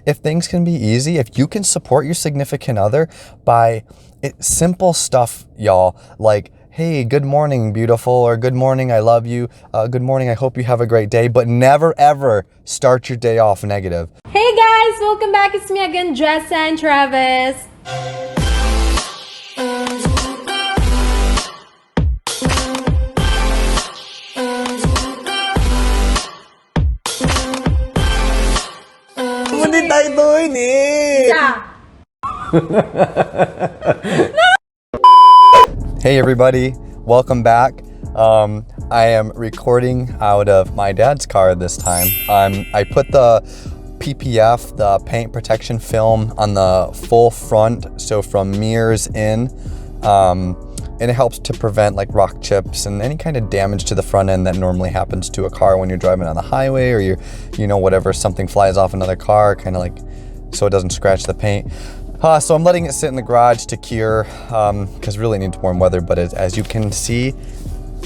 if things can be easy, if you can support your significant other by simple stuff, y'all, like, hey, good morning, beautiful, or good morning, I love you, good morning, I hope you have a great day, but never ever start your day off negative. Hey guys, welcome back. It's me again, Jessa and Travis. Hindi tayo doon eh! Hey everybody, welcome back. I am recording out of my dad's car this time. I put the PPF, the paint protection film, on the full front, so from mirrors in, and it helps to prevent like rock chips and any kind of damage to the front end that normally happens to a car when you're driving on the highway, or whatever, something flies off another car, kind of like, so it doesn't scratch the paint. So I'm letting it sit in the garage to cure, because really it needs warm weather, but as you can see,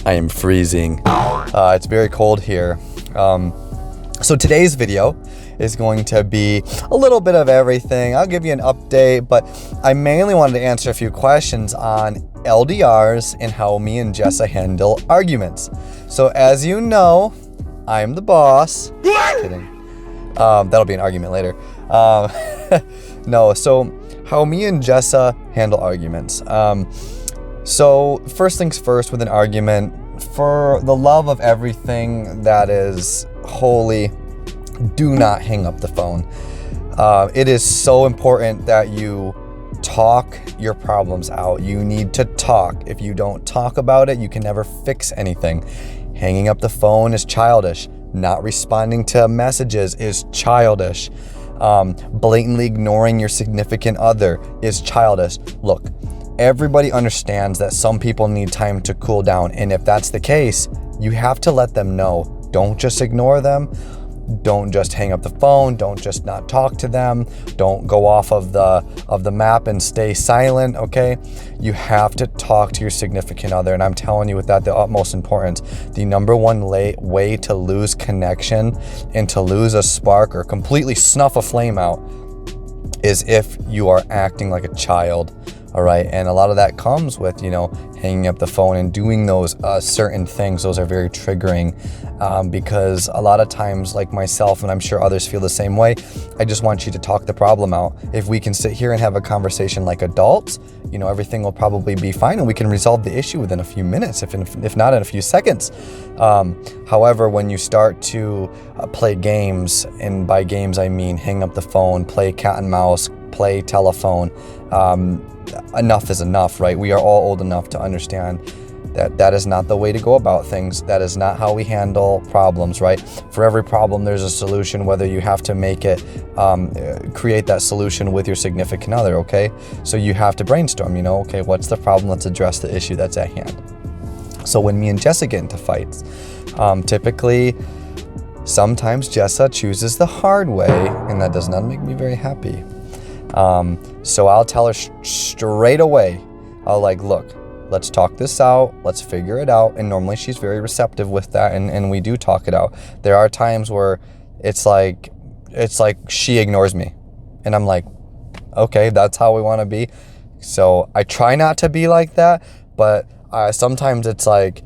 I am freezing. It's very cold here. So today's video is going to be a little bit of everything. I'll give you an update, but I mainly wanted to answer a few questions on LDRs and how me and Jessa handle arguments. So as you know, I'm the boss. Just kidding. That'll be an argument later. No, so how me and Jessa handle arguments. So first things first with an argument, for the love of everything that is holy, do not hang up the phone. It is so important that you talk your problems out. You need to talk. If you don't talk about it, you can never fix anything. Hanging up the phone is childish. Not responding to messages is childish. Blatantly ignoring your significant other is childish. Look, everybody understands that some people need time to cool down, and if that's the case, you have to let them know. Don't just ignore them. Don't just hang up the phone. Don't just not talk to them. Don't go off of the map and stay silent, okay? You have to talk to your significant other, and I'm telling you with that, the utmost importance. The number one way to lose connection and to lose a spark or completely snuff a flame out is if you are acting like a child, all right? And a lot of that comes with, hanging up the phone and doing those certain things. Those are very triggering because a lot of times, like myself, and I'm sure others feel the same way, I just want you to talk the problem out. If we can sit here and have a conversation like adults, everything will probably be fine and we can resolve the issue within a few minutes, if not in a few seconds. However, when you start to play games, and by games I mean hang up the phone, play cat and mouse, play telephone, enough is enough, right? We are all old enough to understand that that is not the way to go about things. That is not how we handle problems, right? For every problem, there's a solution, whether you have to make it, create that solution with your significant other, okay? So you have to brainstorm, okay, what's the problem? Let's address the issue that's at hand. So when me and Jessa get into fights, typically, sometimes Jessa chooses the hard way, and that does not make me very happy. So I'll tell her straight away, look, let's talk this out, let's figure it out, and normally she's very receptive with that, and we do talk it out. There are times where it's like she ignores me, and I'm like, okay, that's how we want to be. So I try not to be like that, but sometimes it's like,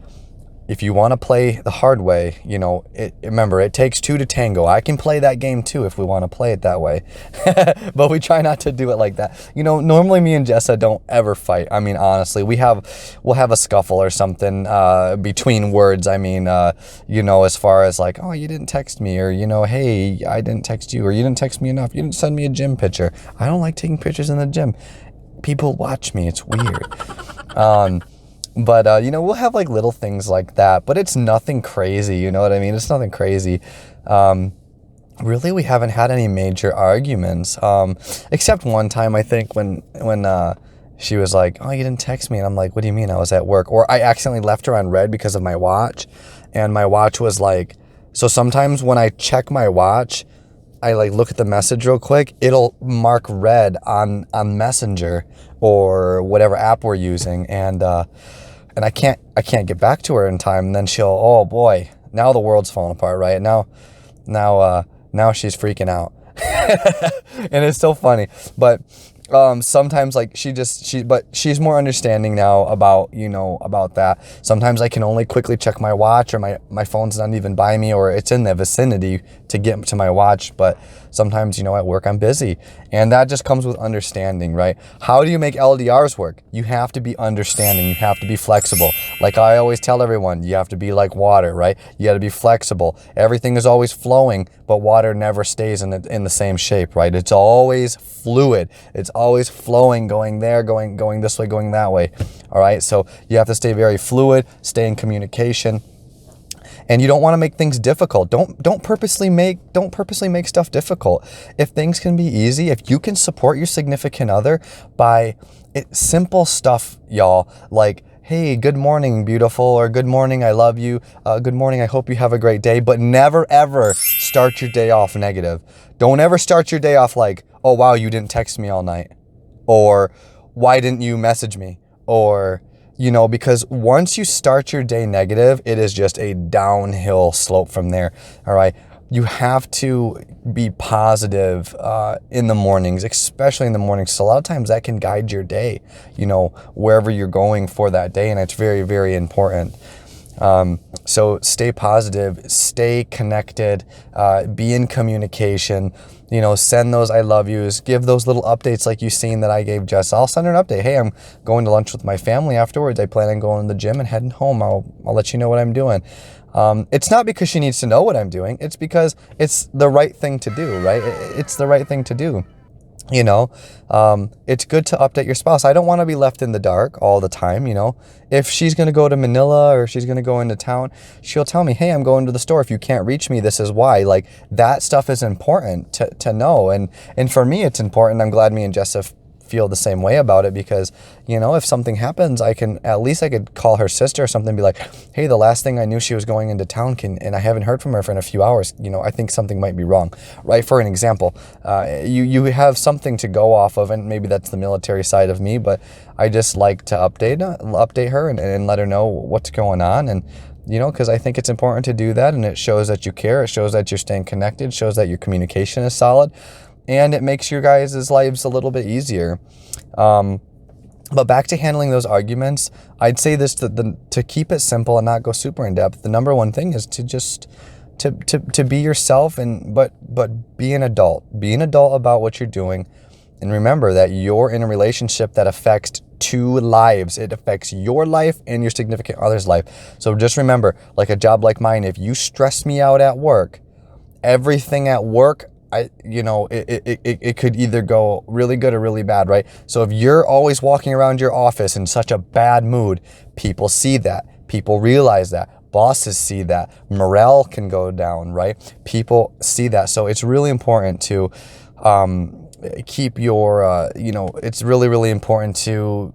if you want to play the hard way, remember, it takes two to tango. I can play that game too if we want to play it that way. But we try not to do it like that. Normally me and Jessa don't ever fight. I mean, honestly, we'll have a scuffle or something between words. I mean, as far as like, oh, you didn't text me, or, hey, I didn't text you, or you didn't text me enough. You didn't send me a gym picture. I don't like taking pictures in the gym. People watch me. It's weird. But, we'll have like little things like that, but it's nothing crazy. You know what I mean? It's nothing crazy. Really, we haven't had any major arguments, except one time, I think, when she was like, oh, you didn't text me. And I'm like, what do you mean? I was at work. Or I accidentally left her on red because of my watch. And my watch was like, so sometimes when I check my watch, I look at the message real quick, it'll mark red on Messenger or whatever app we're using. And I can't get back to her in time. And then she'll, oh boy, now the world's falling apart, right? Now she's freaking out. And it's so funny. But sometimes like but she's more understanding now about, about that. Sometimes I can only quickly check my watch, or my phone's not even by me, or it's in the vicinity to get to my watch. But sometimes, at work I'm busy, and that just comes with understanding, right? How do you make LDRs work? You have to be understanding. You have to be flexible. Like I always tell everyone, you have to be like water, right? You got to be flexible. Everything is always flowing, but water never stays in the same shape, right? It's always fluid. It's always flowing, going there, going this way, going that way. All right. So you have to stay very fluid, stay in communication. And you don't want to make things difficult. Don't purposely make stuff difficult. If things can be easy, if you can support your significant other by simple stuff, y'all, like, hey, good morning, beautiful, or good morning, I love you. Good morning, I hope you have a great day. But never, ever start your day off negative. Don't ever start your day off like, oh, wow, you didn't text me all night. Or why didn't you message me? Or, because once you start your day negative, it is just a downhill slope from there. All right. You have to be positive in the mornings, especially in the mornings. So a lot of times that can guide your day, wherever you're going for that day. And it's very, very important. So stay positive, stay connected, be in communication, send those I love yous, give those little updates like you've seen that I gave Jess. I'll send her an update. Hey, I'm going to lunch with my family afterwards. I plan on going to the gym and heading home. I'll let you know what I'm doing. It's not because she needs to know what I'm doing. It's because it's the right thing to do, right? It's the right thing to do. It's good to update your spouse. I don't want to be left in the dark all the time. If she's going to go to Manila or she's going to go into town, she'll tell me, hey, I'm going to the store. If you can't reach me, this is why. Like, that stuff is important to know. And for me, it's important. I'm glad me and Jessa feel the same way about it, because, if something happens, I could call her sister or something and be like, hey, the last thing I knew, she was going into town and I haven't heard from her for a few hours. I think something might be wrong, right? For an example, you have something to go off of, and maybe that's the military side of me, but I just like to update her and let her know what's going on. And, because I think it's important to do that, and it shows that you care. It shows that you're staying connected. It shows that your communication is solid. And it makes your guys' lives a little bit easier. But back to handling those arguments, I'd say this, to keep it simple and not go super in depth. The number one thing is to just to be yourself, but be an adult. Be an adult about what you're doing. And remember that you're in a relationship that affects two lives. It affects your life and your significant other's life. So just remember, like a job like mine, if you stress me out at work, everything at work, it could either go really good or really bad, right? So if you're always walking around your office in such a bad mood, people see that. People realize that. Bosses see that. Morale can go down, right? People see that. So it's really important to keep your, it's really, really important to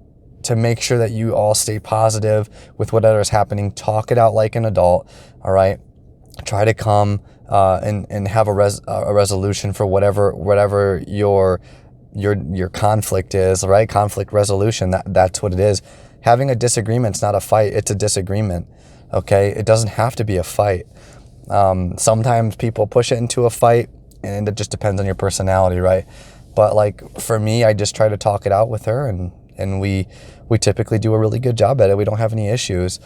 make sure that you all stay positive with whatever is happening. Talk it out like an adult, all right? Try to come and have a resolution for whatever your conflict is, right? Conflict resolution. That's what it is. Having a disagreement's not a fight. It's a disagreement. Okay. It doesn't have to be a fight. Sometimes people push it into a fight, and it just depends on your personality, right? But like for me, I just try to talk it out with her, and we typically do a really good job at it. We don't have any issues.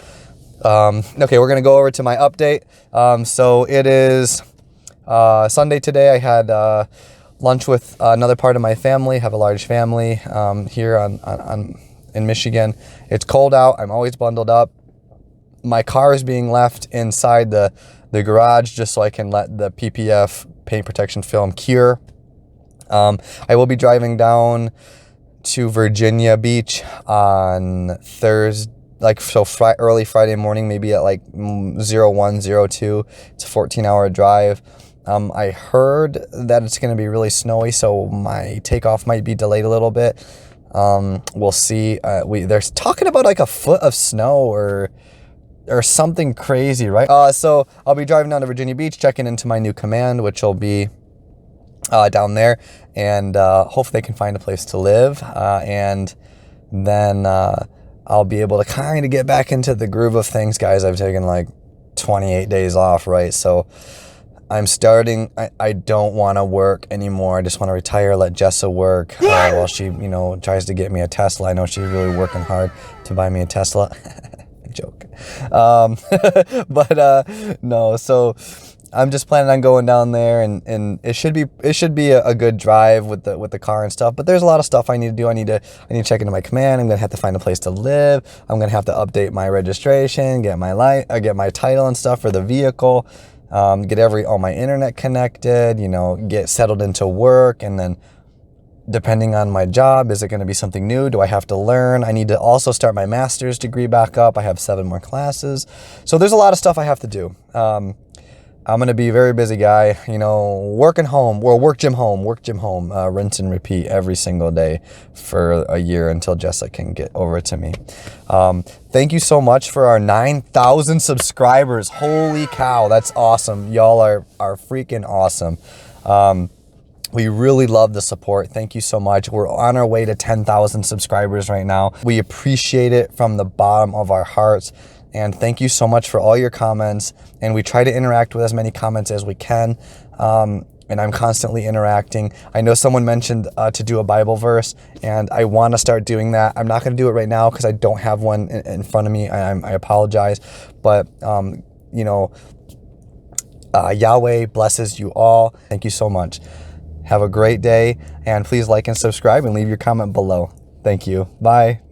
Okay, we're going to go over to my update. So it is Sunday today. I had lunch with another part of my family. Have a large family here in Michigan. It's cold out. I'm always bundled up. My car is being left inside the garage just so I can let the PPF paint protection film cure. I will be driving down to Virginia Beach on Thursday. Early Friday morning, maybe at 01:02. It's a 14-hour drive. I heard that it's going to be really snowy, so my takeoff might be delayed a little bit. We'll see. They're talking about like a foot of snow or something crazy, right? So I'll be driving down to Virginia Beach, checking into my new command, which will be down there, and hopefully they can find a place to live, and then I'll be able to kind of get back into the groove of things, guys. I've taken 28 days off, right? So I'm starting, I don't want to work anymore. I just want to retire, let Jessa work while she, tries to get me a Tesla. I know she's really working hard to buy me a Tesla. Joke. No, so I'm just planning on going down there, and it should be a good drive with the car and stuff. But there's a lot of stuff I need to do. I need to check into my command. I'm gonna have to find a place to live. I'm gonna have to update my registration, get my title and stuff for the vehicle, get all my internet connected. Get settled into work, and then depending on my job, is it going to be something new? Do I have to learn? I need to also start my master's degree back up. I have 7 more classes. So there's a lot of stuff I have to do. I'm going to be a very busy guy, working home, work gym home, rinse and repeat every single day for a year until Jessa can get over to me. Thank you so much for our 9,000 subscribers. Holy cow, that's awesome. Y'all are freaking awesome. We really love the support. Thank you so much. We're on our way to 10,000 subscribers right now. We appreciate it from the bottom of our hearts. And thank you so much for all your comments. And we try to interact with as many comments as we can. And I'm constantly interacting. I know someone mentioned to do a Bible verse, and I want to start doing that. I'm not going to do it right now because I don't have one in front of me. I apologize. But, Yahweh blesses you all. Thank you so much. Have a great day, and please like and subscribe and leave your comment below. Thank you. Bye.